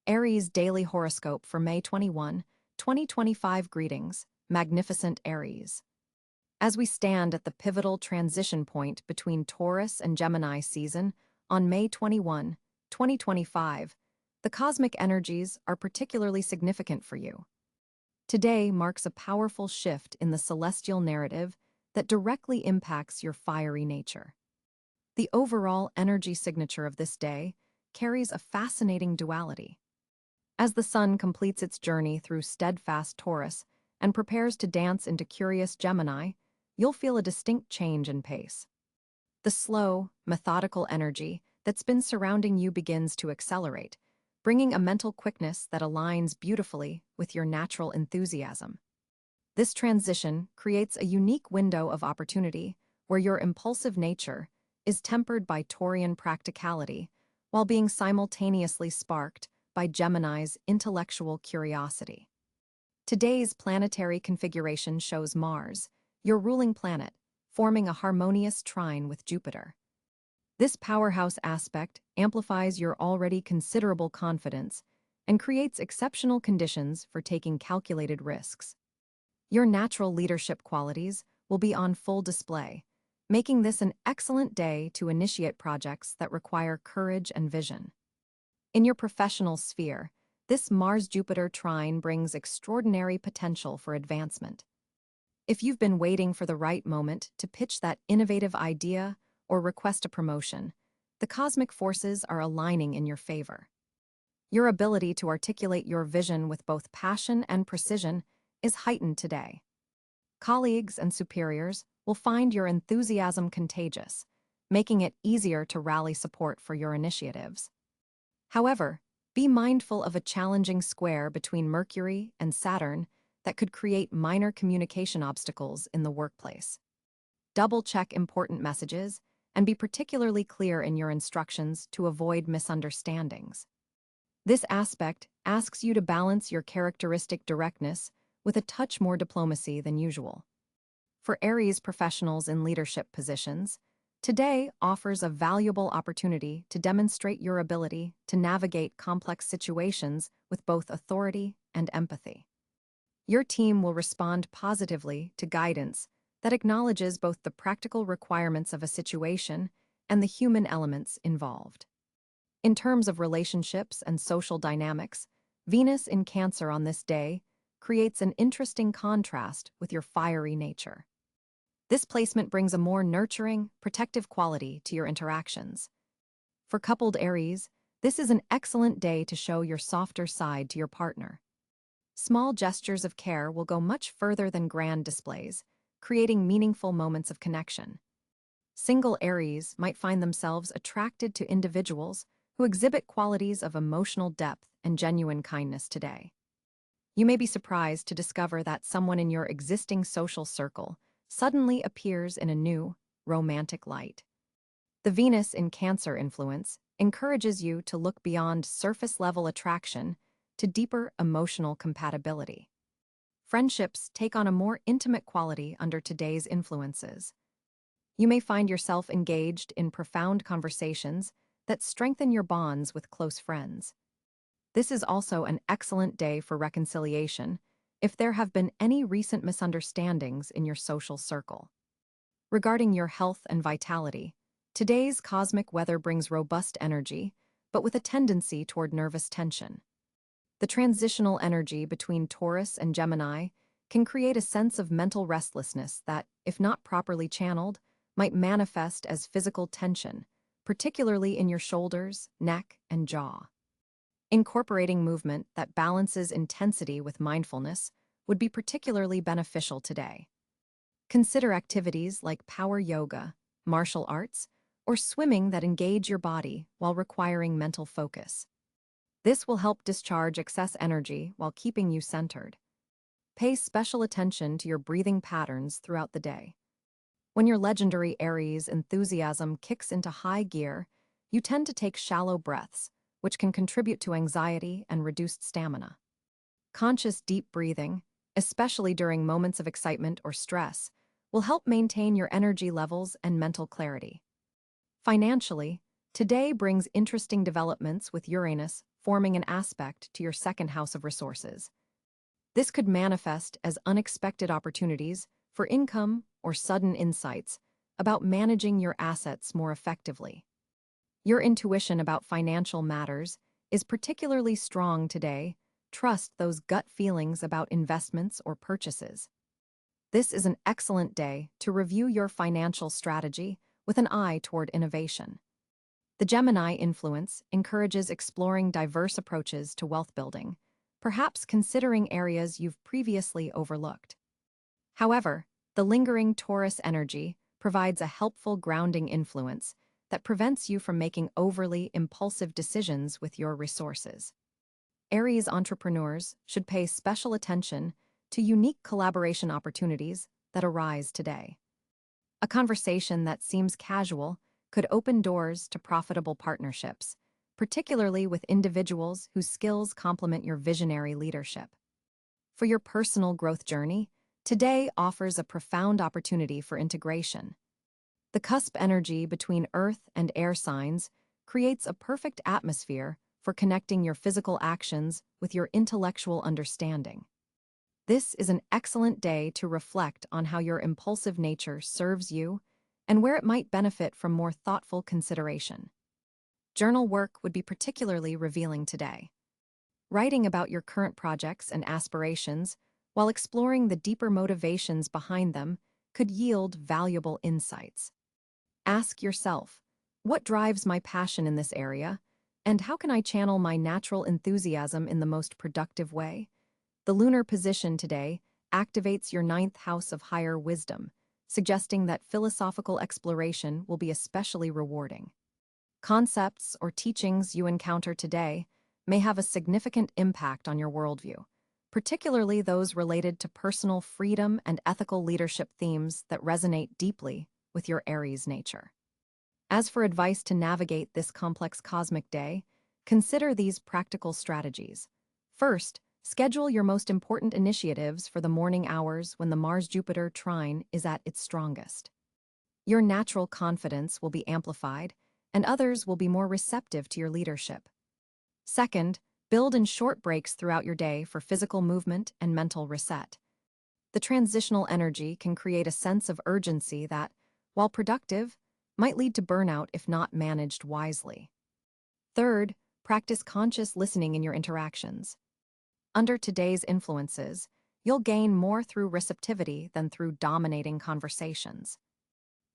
Aries Daily Horoscope for May 21, 2025. Greetings, magnificent Aries. As we stand at the pivotal transition point between Taurus and Gemini season on May 21, 2025, the cosmic energies are particularly significant for you. Today marks a powerful shift in the celestial narrative that directly impacts your fiery nature. The overall energy signature of this day carries a fascinating duality. As the sun completes its journey through steadfast Taurus and prepares to dance into curious Gemini, you'll feel a distinct change in pace. The slow, methodical energy that's been surrounding you begins to accelerate, bringing a mental quickness that aligns beautifully with your natural enthusiasm. This transition creates a unique window of opportunity where your impulsive nature is tempered by Taurian practicality while being simultaneously sparked by Gemini's intellectual curiosity. Today's planetary configuration shows Mars, your ruling planet, forming a harmonious trine with Jupiter. This powerhouse aspect amplifies your already considerable confidence and creates exceptional conditions for taking calculated risks. Your natural leadership qualities will be on full display, making this an excellent day to initiate projects that require courage and vision. In your professional sphere, this Mars-Jupiter trine brings extraordinary potential for advancement. If you've been waiting for the right moment to pitch that innovative idea or request a promotion, the cosmic forces are aligning in your favor. Your ability to articulate your vision with both passion and precision is heightened today. Colleagues and superiors will find your enthusiasm contagious, making it easier to rally support for your initiatives. However, be mindful of a challenging square between Mercury and Saturn that could create minor communication obstacles in the workplace. Double-check important messages and be particularly clear in your instructions to avoid misunderstandings. This aspect asks you to balance your characteristic directness with a touch more diplomacy than usual. For Aries professionals in leadership positions, today offers a valuable opportunity to demonstrate your ability to navigate complex situations with both authority and empathy. Your team will respond positively to guidance that acknowledges both the practical requirements of a situation and the human elements involved. In terms of relationships and social dynamics, Venus in Cáncer on this day creates an interesting contrast with your fiery nature. This placement brings a more nurturing, protective quality to your interactions. For coupled Aries, this is an excellent day to show your softer side to your partner. Small gestures of care will go much further than grand displays, creating meaningful moments of connection. Single Aries might find themselves attracted to individuals who exhibit qualities of emotional depth and genuine kindness today. You may be surprised to discover that someone in your existing social circle suddenly appears in a new, romantic light. The Venus in Cáncer influence encourages you to look beyond surface-level attraction to deeper emotional compatibility. Friendships take on a more intimate quality under today's influences. You may find yourself engaged in profound conversations that strengthen your bonds with close friends. This is also an excellent day for reconciliation if there have been any recent misunderstandings in your social circle. Regarding your health and vitality, today's cosmic weather brings robust energy, but with a tendency toward nervous tension. The transitional energy between Taurus and Gemini can create a sense of mental restlessness that, if not properly channeled, might manifest as physical tension, particularly in your shoulders, neck, and jaw. Incorporating movement that balances intensity with mindfulness would be particularly beneficial today. Consider activities like power yoga, martial arts, or swimming that engage your body while requiring mental focus. This will help discharge excess energy while keeping you centered. Pay special attention to your breathing patterns throughout the day. When your legendary Aries enthusiasm kicks into high gear, you tend to take shallow breaths, which can contribute to anxiety and reduced stamina. Conscious deep breathing, especially during moments of excitement or stress, will help maintain your energy levels and mental clarity. Financially, today brings interesting developments with Uranus forming an aspect to your second house of resources. This could manifest as unexpected opportunities for income or sudden insights about managing your assets more effectively. Your intuition about financial matters is particularly strong today. Trust those gut feelings about investments or purchases. This is an excellent day to review your financial strategy with an eye toward innovation. The Gemini influence encourages exploring diverse approaches to wealth building, perhaps considering areas you've previously overlooked. However, the lingering Taurus energy provides a helpful grounding influence that prevents you from making overly impulsive decisions with your resources. Aries entrepreneurs should pay special attention to unique collaboration opportunities that arise today. A conversation that seems casual could open doors to profitable partnerships, particularly with individuals whose skills complement your visionary leadership. For your personal growth journey, today offers a profound opportunity for integration. The cusp energy between Earth and air signs creates a perfect atmosphere for connecting your physical actions with your intellectual understanding. This is an excellent day to reflect on how your impulsive nature serves you and where it might benefit from more thoughtful consideration. Journal work would be particularly revealing today. Writing about your current projects and aspirations while exploring the deeper motivations behind them could yield valuable insights. Ask yourself, what drives my passion in this area, and how can I channel my natural enthusiasm in the most productive way? The lunar position today activates your ninth house of higher wisdom, suggesting that philosophical exploration will be especially rewarding. Concepts or teachings you encounter today may have a significant impact on your worldview, particularly those related to personal freedom and ethical leadership themes that resonate deeply with your Aries nature. As for advice to navigate this complex cosmic day, consider these practical strategies. First, schedule your most important initiatives for the morning hours when the Mars-Jupiter trine is at its strongest. Your natural confidence will be amplified, and others will be more receptive to your leadership. Second, build in short breaks throughout your day for physical movement and mental reset. The transitional energy can create a sense of urgency that, while productive, might lead to burnout if not managed wisely. Third, practice conscious listening in your interactions. Under today's influences, you'll gain more through receptivity than through dominating conversations.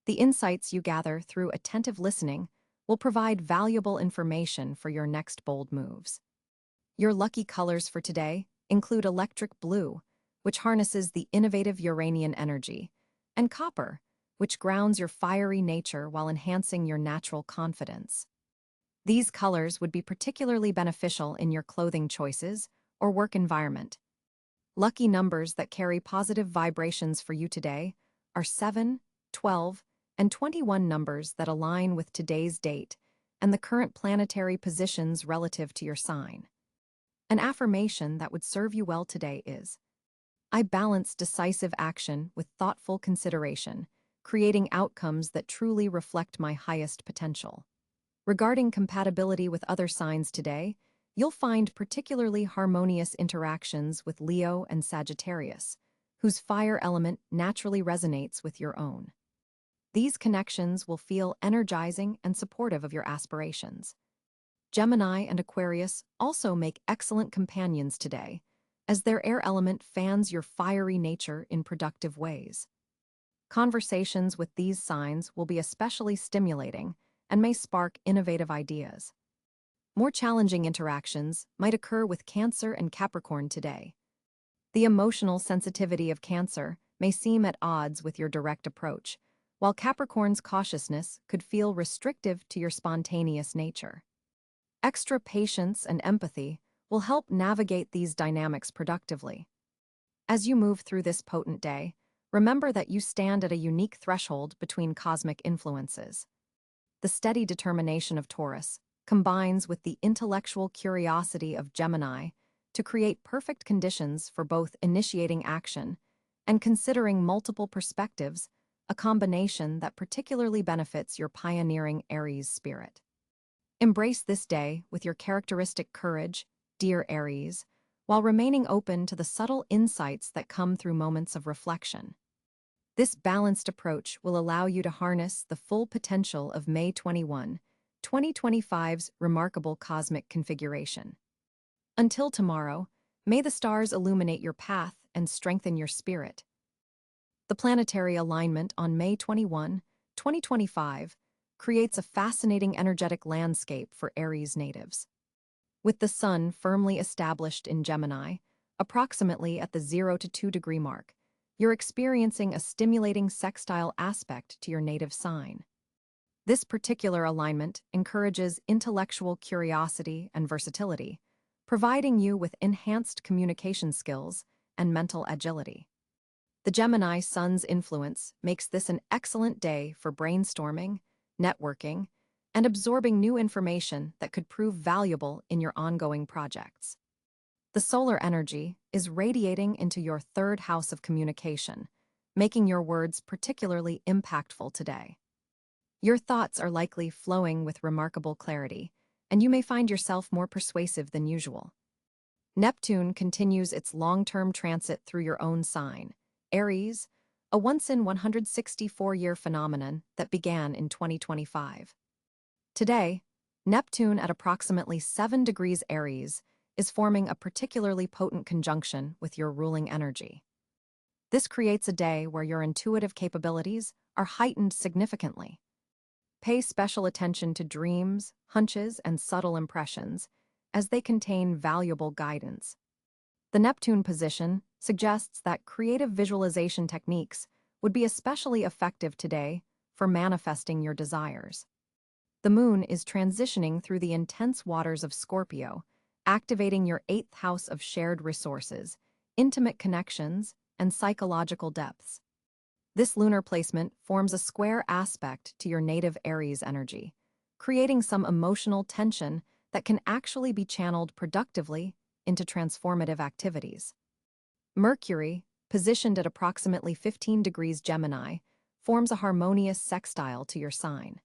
The insights you gather through attentive listening will provide valuable information for your next bold moves. Your lucky colors for today include electric blue, which harnesses the innovative Uranian energy, and copper, which grounds your fiery nature while enhancing your natural confidence. These colors would be particularly beneficial in your clothing choices or work environment. Lucky numbers that carry positive vibrations for you today are 7, 12, and 21 numbers that align with today's date and the current planetary positions relative to your sign. An affirmation that would serve you well today is, I balance decisive action with thoughtful consideration, creating outcomes that truly reflect my highest potential. Regarding compatibility with other signs today, you'll find particularly harmonious interactions with Leo and Sagittarius, whose fire element naturally resonates with your own. These connections will feel energizing and supportive of your aspirations. Gemini and Aquarius also make excellent companions today, as their air element fans your fiery nature in productive ways. Conversations with these signs will be especially stimulating and may spark innovative ideas. More challenging interactions might occur with Cáncer and Capricorn today. The emotional sensitivity of Cáncer may seem at odds with your direct approach, while Capricorn's cautiousness could feel restrictive to your spontaneous nature. Extra patience and empathy will help navigate these dynamics productively. As you move through this potent day, remember that you stand at a unique threshold between cosmic influences. The steady determination of Taurus combines with the intellectual curiosity of Gemini to create perfect conditions for both initiating action and considering multiple perspectives, a combination that particularly benefits your pioneering Aries spirit. Embrace this day with your characteristic courage, dear Aries, while remaining open to the subtle insights that come through moments of reflection. This balanced approach will allow you to harness the full potential of May 21, 2025's remarkable cosmic configuration. Until tomorrow, may the stars illuminate your path and strengthen your spirit. The planetary alignment on May 21, 2025, creates a fascinating energetic landscape for Aries natives. With the Sun firmly established in Gemini, approximately at the 0 to 2 degree mark, you're experiencing a stimulating sextile aspect to your native sign. This particular alignment encourages intellectual curiosity and versatility, providing you with enhanced communication skills and mental agility. The Gemini Sun's influence makes this an excellent day for brainstorming, networking, and absorbing new information that could prove valuable in your ongoing projects. The solar energy is radiating into your third house of communication, making your words particularly impactful today. Your thoughts are likely flowing with remarkable clarity, and you may find yourself more persuasive than usual. Neptune continues its long-term transit through your own sign, Aries, a once-in-164-year phenomenon that began in 2025. Today, Neptune at approximately 7 degrees Aries is forming a particularly potent conjunction with your ruling energy. This creates a day where your intuitive capabilities are heightened significantly. Pay special attention to dreams, hunches, and subtle impressions, as they contain valuable guidance. The Neptune position suggests that creative visualization techniques would be especially effective today for manifesting your desires. The Moon is transitioning through the intense waters of Scorpio, activating your 8th house of shared resources, intimate connections, and psychological depths. This lunar placement forms a square aspect to your native Aries energy, creating some emotional tension that can actually be channeled productively into transformative activities. Mercury, positioned at approximately 15 degrees Gemini, forms a harmonious sextile to your sign.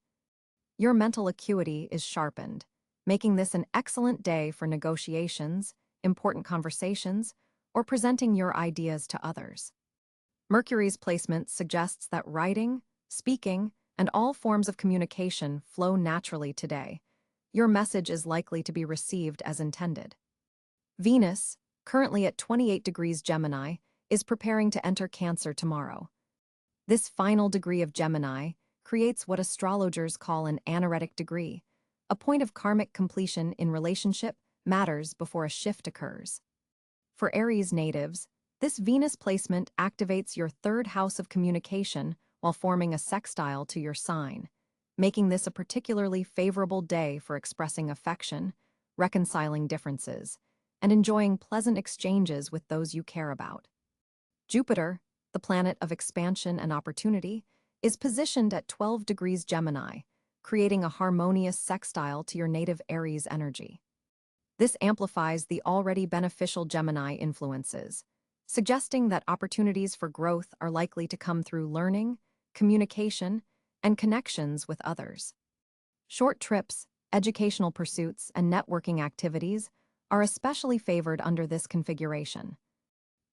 Your mental acuity is sharpened, making this an excellent day for negotiations, important conversations, or presenting your ideas to others. Mercury's placement suggests that writing, speaking, and all forms of communication flow naturally today. Your message is likely to be received as intended. Venus, currently at 28 degrees Gemini, is preparing to enter Cáncer tomorrow. This final degree of Gemini creates what astrologers call an anaretic degree, a point of karmic completion in relationship matters before a shift occurs. For Aries natives, this Venus placement activates your third house of communication while forming a sextile to your sign, making this a particularly favorable day for expressing affection, reconciling differences, and enjoying pleasant exchanges with those you care about. Jupiter, the planet of expansion and opportunity, is positioned at 12 degrees Gemini, creating a harmonious sextile to your native Aries energy. This amplifies the already beneficial Gemini influences, suggesting that opportunities for growth are likely to come through learning, communication, and connections with others. Short trips, educational pursuits, and networking activities are especially favored under this configuration.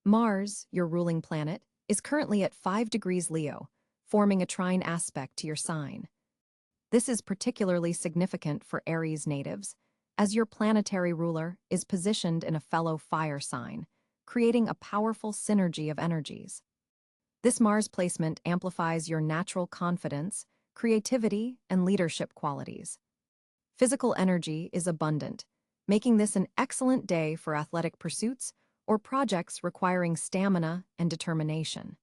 Mars, your ruling planet, is currently at 5 degrees Leo, forming a trine aspect to your sign. This is particularly significant for Aries natives, as your planetary ruler is positioned in a fellow fire sign, creating a powerful synergy of energies. This Mars placement amplifies your natural confidence, creativity, and leadership qualities. Physical energy is abundant, making this an excellent day for athletic pursuits or projects requiring stamina and determination.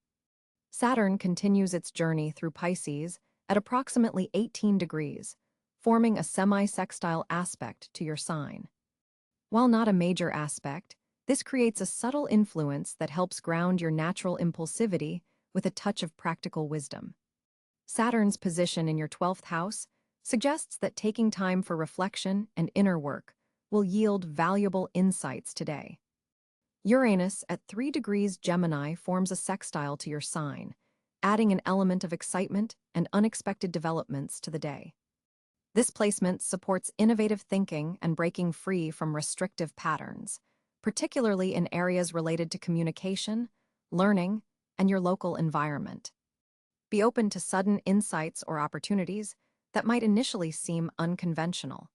Saturn continues its journey through Pisces at approximately 18 degrees, forming a semi-sextile aspect to your sign. While not a major aspect, this creates a subtle influence that helps ground your natural impulsivity with a touch of practical wisdom. Saturn's position in your 12th house suggests that taking time for reflection and inner work will yield valuable insights today. Uranus at 3 degrees Gemini forms a sextile to your sign, adding an element of excitement and unexpected developments to the day. This placement supports innovative thinking and breaking free from restrictive patterns, particularly in areas related to communication, learning, and your local environment. Be open to sudden insights or opportunities that might initially seem unconventional.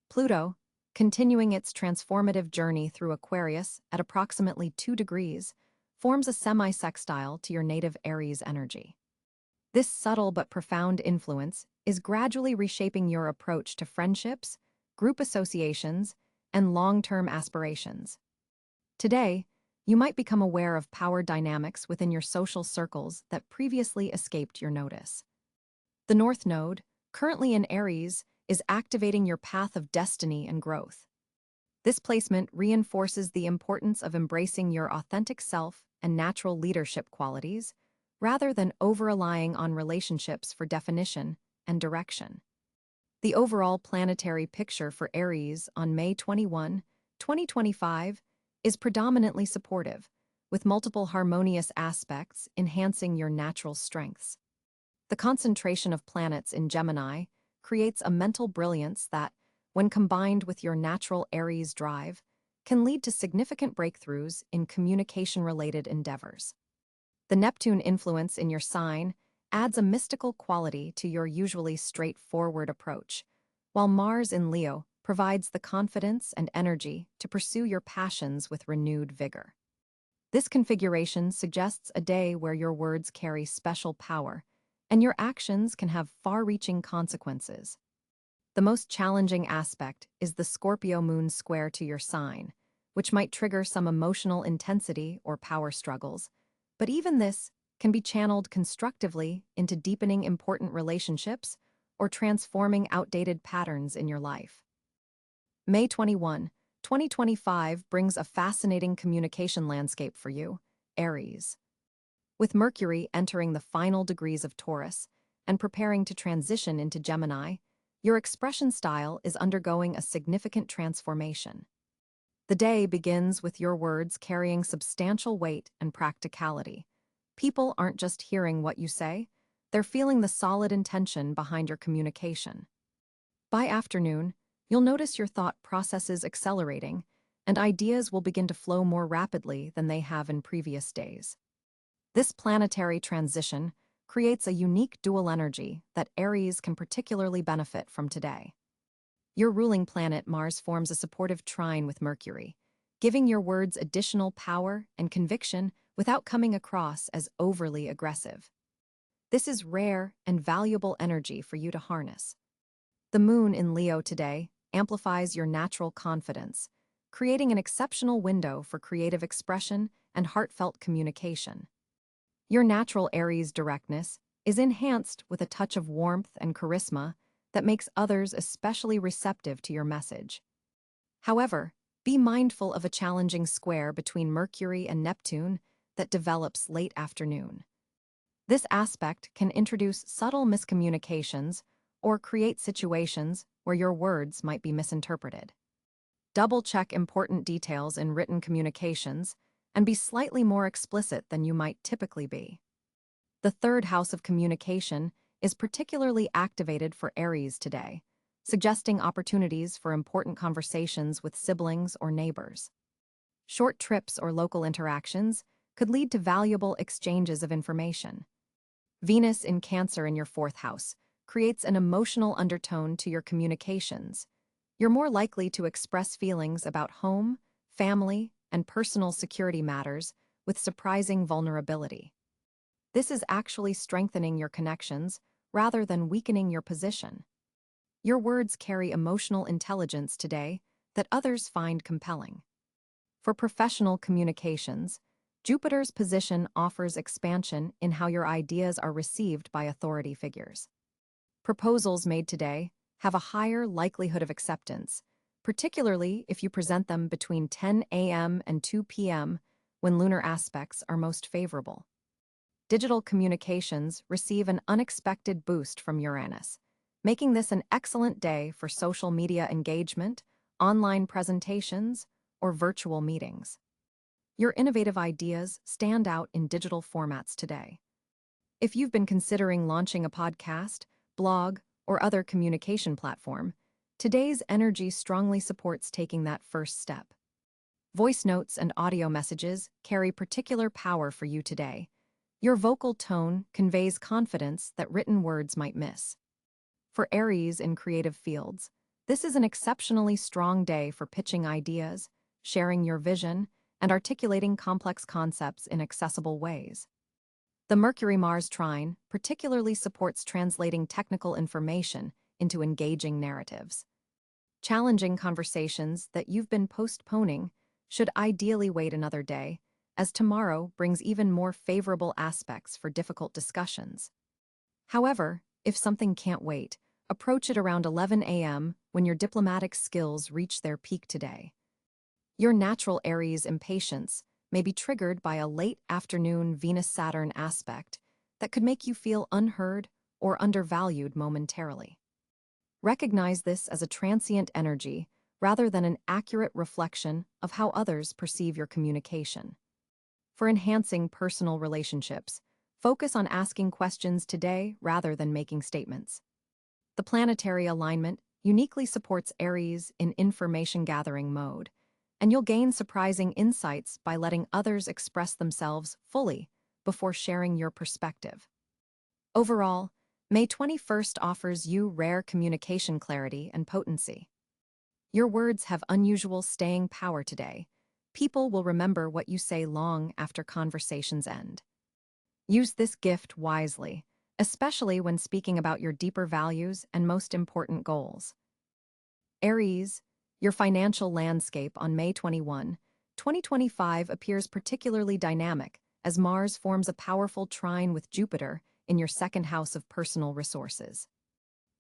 Pluto, continuing its transformative journey through Aquarius at approximately 2 degrees, forms a semi-sextile to your native Aries energy. This subtle but profound influence is gradually reshaping your approach to friendships, group associations, and long-term aspirations. Today, you might become aware of power dynamics within your social circles that previously escaped your notice. The North Node, currently in Aries, is activating your path of destiny and growth. This placement reinforces the importance of embracing your authentic self and natural leadership qualities, rather than over-relying on relationships for definition and direction. The overall planetary picture for Aries on May 21, 2025, is predominantly supportive, with multiple harmonious aspects enhancing your natural strengths. The concentration of planets in Gemini creates a mental brilliance that, when combined with your natural Aries drive, can lead to significant breakthroughs in communication-related endeavors. The Neptune influence in your sign adds a mystical quality to your usually straightforward approach, while Mars in Leo provides the confidence and energy to pursue your passions with renewed vigor. This configuration suggests a day where your words carry special power, and your actions can have far-reaching consequences. The most challenging aspect is the Scorpio moon square to your sign, which might trigger some emotional intensity or power struggles, but even this can be channeled constructively into deepening important relationships or transforming outdated patterns in your life. May 21, 2025 brings a fascinating communication landscape for you, Aries. With Mercury entering the final degrees of Taurus and preparing to transition into Gemini, your expression style is undergoing a significant transformation. The day begins with your words carrying substantial weight and practicality. People aren't just hearing what you say, they're feeling the solid intention behind your communication. By afternoon, you'll notice your thought processes accelerating, and ideas will begin to flow more rapidly than they have in previous days. This planetary transition creates a unique dual energy that Aries can particularly benefit from today. Your ruling planet Mars forms a supportive trine with Mercury, giving your words additional power and conviction without coming across as overly aggressive. This is rare and valuable energy for you to harness. The moon in Leo today amplifies your natural confidence, creating an exceptional window for creative expression and heartfelt communication. Your natural Aries directness is enhanced with a touch of warmth and charisma that makes others especially receptive to your message. However, be mindful of a challenging square between Mercury and Neptune that develops late afternoon. This aspect can introduce subtle miscommunications or create situations where your words might be misinterpreted. Double-check important details in written communications and be slightly more explicit than you might typically be. The third house of communication is particularly activated for Aries today, suggesting opportunities for important conversations with siblings or neighbors. Short trips or local interactions could lead to valuable exchanges of information. Venus in Cáncer in your fourth house creates an emotional undertone to your communications. You're more likely to express feelings about home, family, and personal security matters with surprising vulnerability. This is actually strengthening your connections rather than weakening your position. Your words carry emotional intelligence today that others find compelling. For professional communications, Jupiter's position offers expansion in how your ideas are received by authority figures. Proposals made today have a higher likelihood of acceptance, particularly if you present them between 10 a.m. and 2 p.m. when lunar aspects are most favorable. Digital communications receive an unexpected boost from Uranus, making this an excellent day for social media engagement, online presentations, or virtual meetings. Your innovative ideas stand out in digital formats today. If you've been considering launching a podcast, blog, or other communication platform, today's energy strongly supports taking that first step. Voice notes and audio messages carry particular power for you today. Your vocal tone conveys confidence that written words might miss. For Aries in creative fields, this is an exceptionally strong day for pitching ideas, sharing your vision, and articulating complex concepts in accessible ways. The Mercury-Mars trine particularly supports translating technical information into engaging narratives. Challenging conversations that you've been postponing should ideally wait another day, as tomorrow brings even more favorable aspects for difficult discussions. However, if something can't wait, approach it around 11 a.m. when your diplomatic skills reach their peak today. Your natural Aries impatience may be triggered by a late afternoon Venus-Saturn aspect that could make you feel unheard or undervalued momentarily. Recognize this as a transient energy rather than an accurate reflection of how others perceive your communication. For enhancing personal relationships, focus on asking questions today rather than making statements. The planetary alignment uniquely supports Aries in information-gathering mode, and you'll gain surprising insights by letting others express themselves fully before sharing your perspective. Overall, May 21st offers you rare communication clarity and potency. Your words have unusual staying power today. People will remember what you say long after conversations end. Use this gift wisely, especially when speaking about your deeper values and most important goals. Aries, your financial landscape on May 21, 2025 appears particularly dynamic as Mars forms a powerful trine with Jupiter in your second house of personal resources.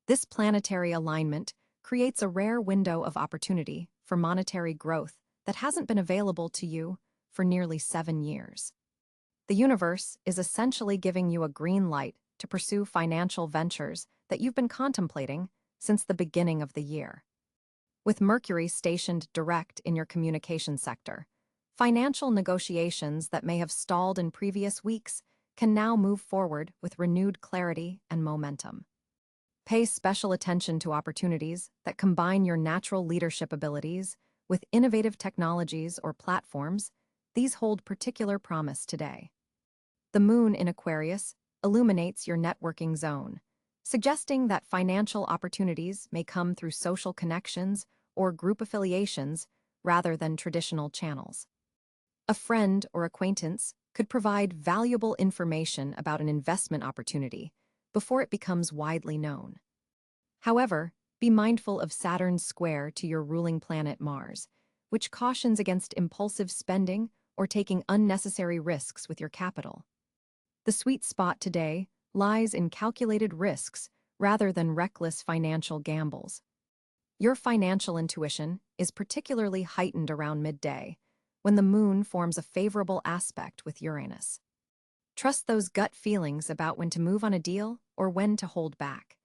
This planetary alignment creates a rare window of opportunity for monetary growth that hasn't been available to you for nearly 7 years. The universe is essentially giving you a green light to pursue financial ventures that you've been contemplating since the beginning of the year. With Mercury stationed direct in your communication sector, financial negotiations that may have stalled in previous weeks can now move forward with renewed clarity and momentum. Pay special attention to opportunities that combine your natural leadership abilities with innovative technologies or platforms. These hold particular promise today. The moon in Aquarius illuminates your networking zone, suggesting that financial opportunities may come through social connections or group affiliations rather than traditional channels. A friend or acquaintance could provide valuable information about an investment opportunity before it becomes widely known. However, be mindful of Saturn's square to your ruling planet Mars, which cautions against impulsive spending or taking unnecessary risks with your capital. The sweet spot today lies in calculated risks rather than reckless financial gambles. Your financial intuition is particularly heightened around midday, when the moon forms a favorable aspect with Uranus. Trust those gut feelings about when to move on a deal or when to hold back.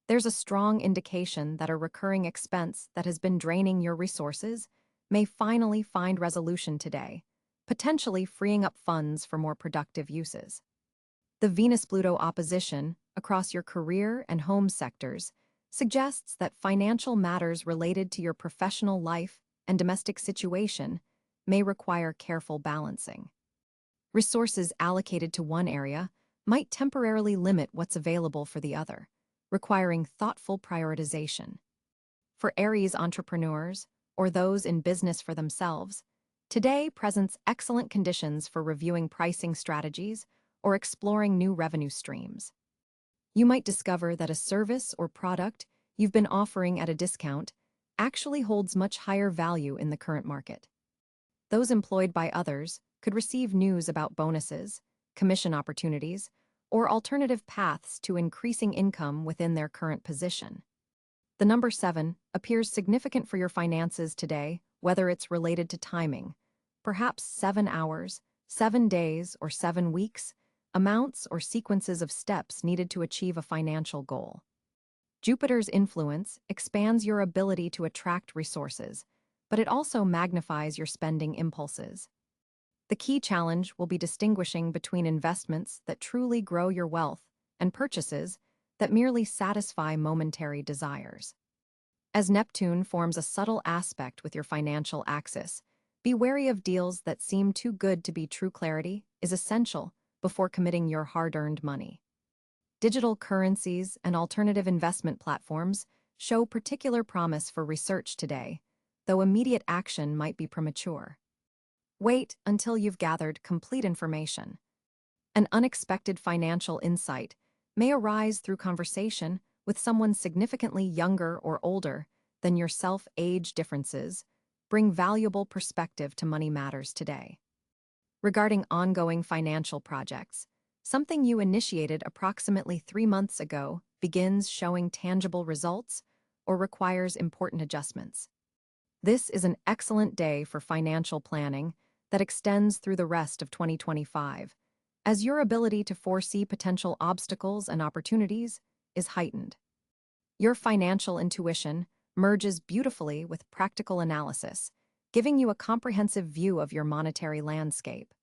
There's a strong indication that a recurring expense that has been draining your resources may finally find resolution today, potentially freeing up funds for more productive uses. The Venus-Pluto opposition across your career and home sectors suggests that financial matters related to your professional life and domestic situation may require careful balancing. Resources allocated to one area might temporarily limit what's available for the other, requiring thoughtful prioritization. For Aries entrepreneurs or those in business for themselves, today presents excellent conditions for reviewing pricing strategies or exploring new revenue streams. You might discover that a service or product you've been offering at a discount actually holds much higher value in the current market. Those employed by others could receive news about bonuses, commission opportunities, or alternative paths to increasing income within their current position. The number 7 appears significant for your finances today, whether it's related to timing, perhaps 7 hours, 7 days, or 7 weeks, amounts or sequences of steps needed to achieve a financial goal. Jupiter's influence expands your ability to attract resources, but it also magnifies your spending impulses. The key challenge will be distinguishing between investments that truly grow your wealth and purchases that merely satisfy momentary desires. As Neptune forms a subtle aspect with your financial axis, be wary of deals that seem too good to be true. Clarity is essential before committing your hard-earned money. Digital currencies and alternative investment platforms show particular promise for research today, though immediate action might be premature. Wait until you've gathered complete information. An unexpected financial insight may arise through conversation with someone significantly younger or older than yourself. Age differences bring valuable perspective to money matters today. Regarding ongoing financial projects, something you initiated approximately 3 months ago begins showing tangible results or requires important adjustments. This is an excellent day for financial planning that extends through the rest of 2025, as your ability to foresee potential obstacles and opportunities is heightened. Your financial intuition merges beautifully with practical analysis, giving you a comprehensive view of your monetary landscape.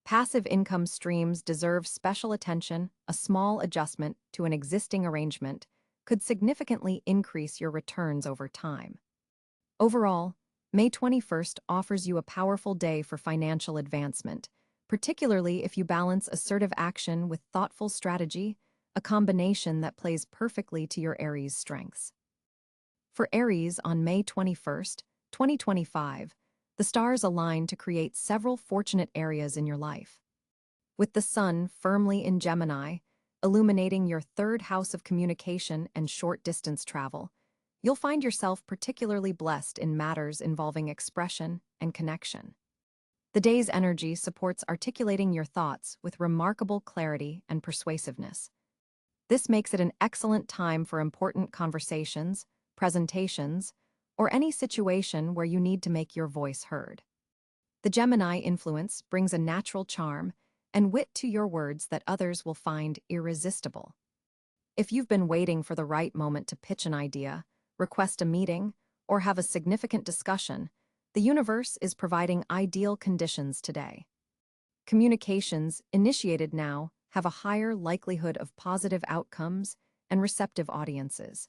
Passive income streams deserve special attention. A small adjustment to an existing arrangement could significantly increase your returns over time. Overall, May 21st offers you a powerful day for financial advancement, particularly if you balance assertive action with thoughtful strategy, a combination that plays perfectly to your Aries strengths. For Aries on May 21st, 2025, the stars align to create several fortunate areas in your life. With the Sun firmly in Gemini, illuminating your third house of communication and short-distance travel, you'll find yourself particularly blessed in matters involving expression and connection. The day's energy supports articulating your thoughts with remarkable clarity and persuasiveness. This makes it an excellent time for important conversations, presentations, or any situation where you need to make your voice heard. The Gemini influence brings a natural charm and wit to your words that others will find irresistible. If you've been waiting for the right moment to pitch an idea, request a meeting, or have a significant discussion, the universe is providing ideal conditions today. Communications initiated now have a higher likelihood of positive outcomes and receptive audiences.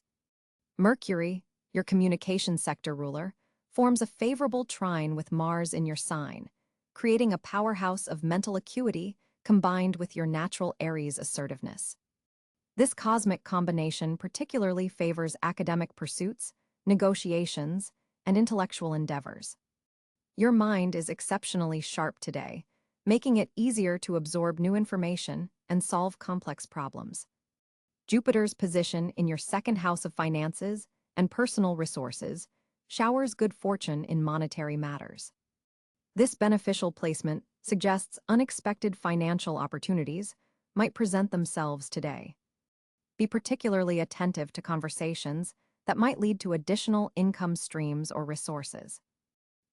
Mercury, your communication sector ruler, forms a favorable trine with Mars in your sign, creating a powerhouse of mental acuity combined with your natural Aries assertiveness. This cosmic combination particularly favors academic pursuits, negotiations, and intellectual endeavors. Your mind is exceptionally sharp today, making it easier to absorb new information and solve complex problems. Jupiter's position in your second house of finances and personal resources showers good fortune in monetary matters. This beneficial placement suggests unexpected financial opportunities might present themselves today. Be particularly attentive to conversations that might lead to additional income streams or resources.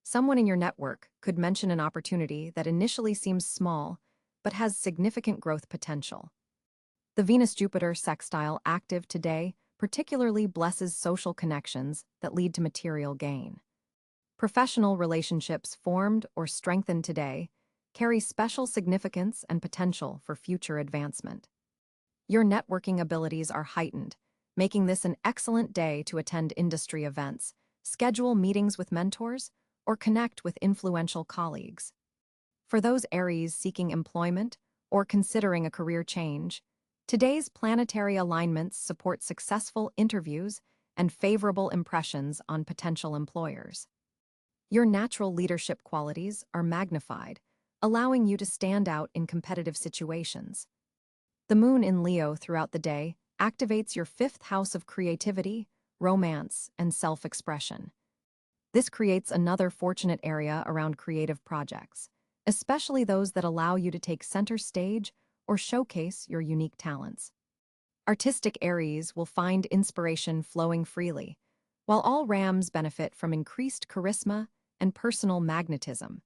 Someone in your network could mention an opportunity that initially seems small but has significant growth potential. The Venus-Jupiter sextile active today particularly blesses social connections that lead to material gain. Professional relationships formed or strengthened today carry special significance and potential for future advancement. Your networking abilities are heightened, making this an excellent day to attend industry events, schedule meetings with mentors, or connect with influential colleagues. For those Aries seeking employment or considering a career change, today's planetary alignments support successful interviews and favorable impressions on potential employers. Your natural leadership qualities are magnified, allowing you to stand out in competitive situations. The moon in Leo throughout the day activates your fifth house of creativity, romance, and self-expression. This creates another fortunate area around creative projects, especially those that allow you to take center stage or showcase your unique talents. Artistic Aries will find inspiration flowing freely, while all Rams benefit from increased charisma and personal magnetism.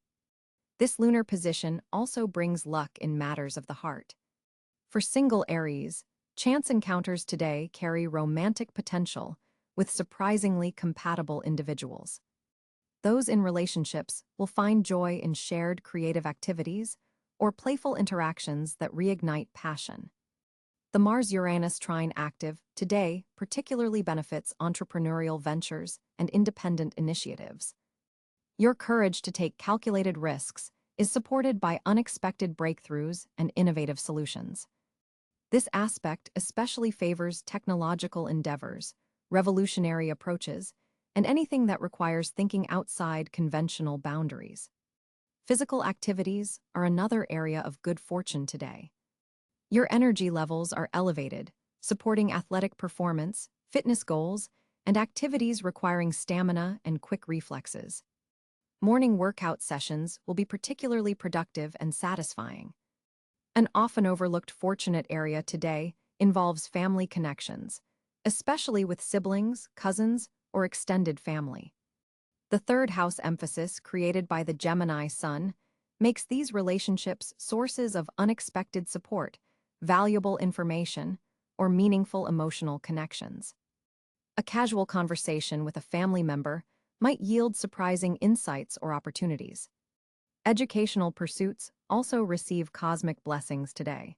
This lunar position also brings luck in matters of the heart. For single Aries, chance encounters today carry romantic potential with surprisingly compatible individuals. Those in relationships will find joy in shared creative activities or playful interactions that reignite passion. The Mars-Uranus trine active today particularly benefits entrepreneurial ventures and independent initiatives. Your courage to take calculated risks is supported by unexpected breakthroughs and innovative solutions. This aspect especially favors technological endeavors, revolutionary approaches, and anything that requires thinking outside conventional boundaries. Physical activities are another area of good fortune today. Your energy levels are elevated, supporting athletic performance, fitness goals, and activities requiring stamina and quick reflexes. Morning workout sessions will be particularly productive and satisfying. An often overlooked fortunate area today involves family connections, especially with siblings, cousins, or extended family. The third house emphasis created by the Gemini sun makes these relationships sources of unexpected support, valuable information, or meaningful emotional connections. A casual conversation with a family member might yield surprising insights or opportunities. Educational pursuits also receive cosmic blessings today.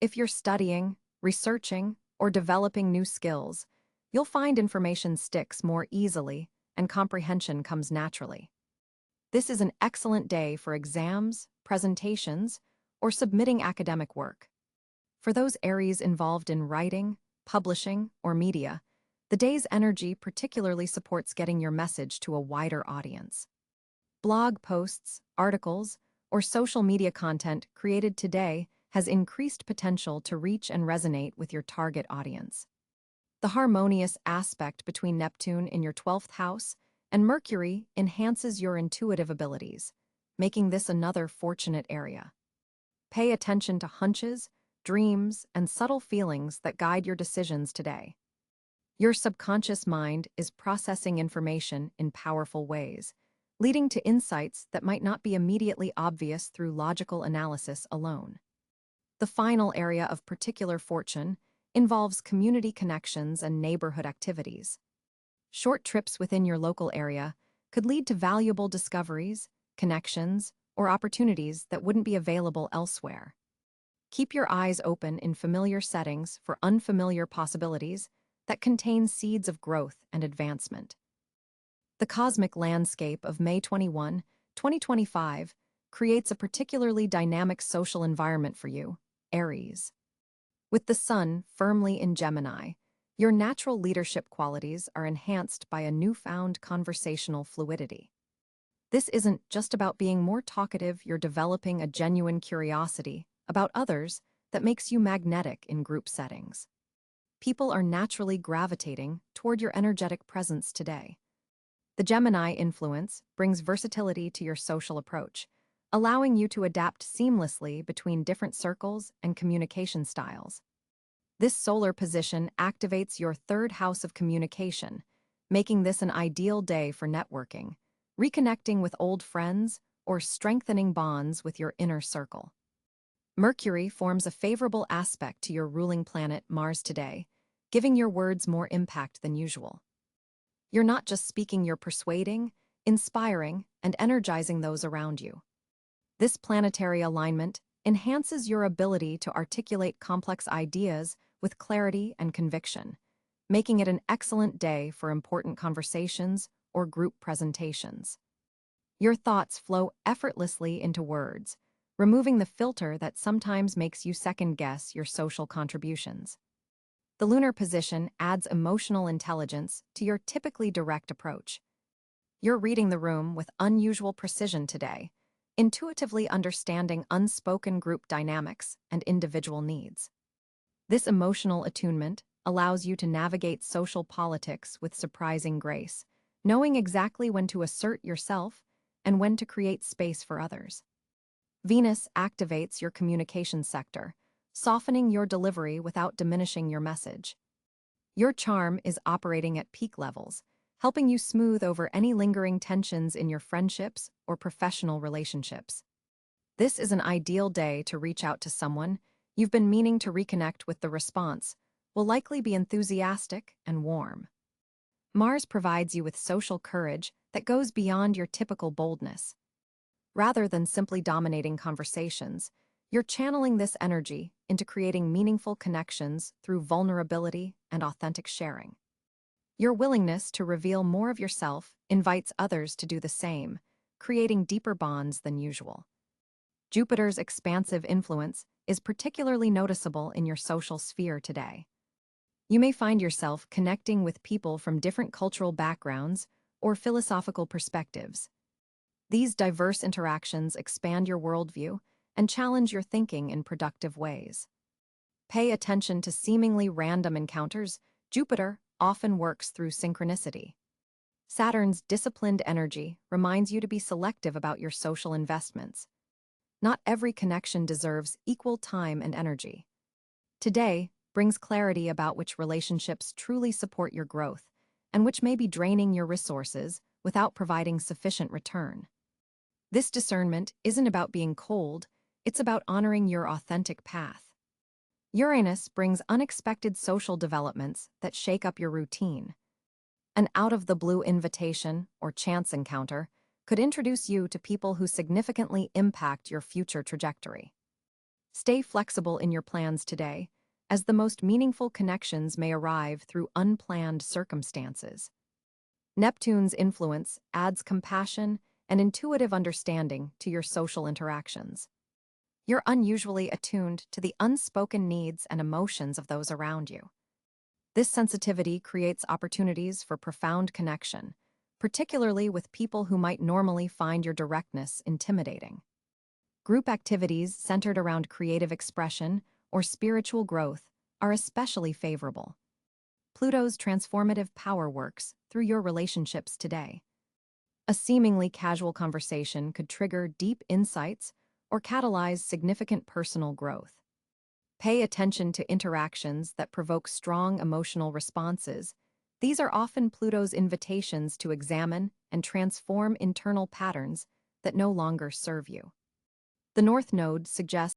If you're studying, researching, or developing new skills, you'll find information sticks more easily and comprehension comes naturally. This is an excellent day for exams, presentations, or submitting academic work. For those Aries involved in writing, publishing, or media, the day's energy particularly supports getting your message to a wider audience. Blog posts, articles, or social media content created today has increased potential to reach and resonate with your target audience. The harmonious aspect between Neptune in your 12th house and Mercury enhances your intuitive abilities, making this another fortunate area. Pay attention to hunches, dreams, and subtle feelings that guide your decisions today. Your subconscious mind is processing information in powerful ways, leading to insights that might not be immediately obvious through logical analysis alone. The final area of particular fortune involves community connections and neighborhood activities. Short trips within your local area could lead to valuable discoveries, connections, or opportunities that wouldn't be available elsewhere. Keep your eyes open in familiar settings for unfamiliar possibilities that contain seeds of growth and advancement. The cosmic landscape of May 21, 2025, creates a particularly dynamic social environment for you, Aries. With the sun firmly in Gemini, your natural leadership qualities are enhanced by a newfound conversational fluidity. This isn't just about being more talkative, you're developing a genuine curiosity about others that makes you magnetic in group settings. People are naturally gravitating toward your energetic presence today. The Gemini influence brings versatility to your social approach, allowing you to adapt seamlessly between different circles and communication styles. This solar position activates your third house of communication, making this an ideal day for networking, reconnecting with old friends, or strengthening bonds with your inner circle. Mercury forms a favorable aspect to your ruling planet Mars today, giving your words more impact than usual. You're not just speaking, you're persuading, inspiring, and energizing those around you. This planetary alignment enhances your ability to articulate complex ideas with clarity and conviction, making it an excellent day for important conversations or group presentations. Your thoughts flow effortlessly into words, removing the filter that sometimes makes you second-guess your social contributions. The lunar position adds emotional intelligence to your typically direct approach. You're reading the room with unusual precision today, intuitively understanding unspoken group dynamics and individual needs. This emotional attunement allows you to navigate social politics with surprising grace, knowing exactly when to assert yourself and when to create space for others. Venus activates your communication sector, softening your delivery without diminishing your message. Your charm is operating at peak levels, helping you smooth over any lingering tensions in your friendships or professional relationships. This is an ideal day to reach out to someone you've been meaning to reconnect with. The response will likely be enthusiastic and warm. Mars provides you with social courage that goes beyond your typical boldness. Rather than simply dominating conversations, You're channeling this energy into creating meaningful connections through vulnerability and authentic sharing. Your willingness to reveal more of yourself invites others to do the same, creating deeper bonds than usual. Jupiter's expansive influence is particularly noticeable in your social sphere today. You may find yourself connecting with people from different cultural backgrounds or philosophical perspectives. These diverse interactions expand your worldview and challenge your thinking in productive ways. Pay attention to seemingly random encounters. Jupiter often works through synchronicity. Saturn's disciplined energy reminds you to be selective about your social investments. Not every connection deserves equal time and energy. Today brings clarity about which relationships truly support your growth and which may be draining your resources without providing sufficient return. This discernment isn't about being cold, it's about honoring your authentic path. Uranus brings unexpected social developments that shake up your routine. An out-of-the-blue invitation or chance encounter could introduce you to people who significantly impact your future trajectory. Stay flexible in your plans today, as the most meaningful connections may arrive through unplanned circumstances. Neptune's influence adds compassion and intuitive understanding to your social interactions. You're unusually attuned to the unspoken needs and emotions of those around you. This sensitivity creates opportunities for profound connection, particularly with people who might normally find your directness intimidating. Group activities centered around creative expression or spiritual growth are especially favorable. Pluto's transformative power works through your relationships today. A seemingly casual conversation could trigger deep insights or catalyze significant personal growth. Pay attention to interactions that provoke strong emotional responses. These are often Pluto's invitations to examine and transform internal patterns that no longer serve you. The North Node suggests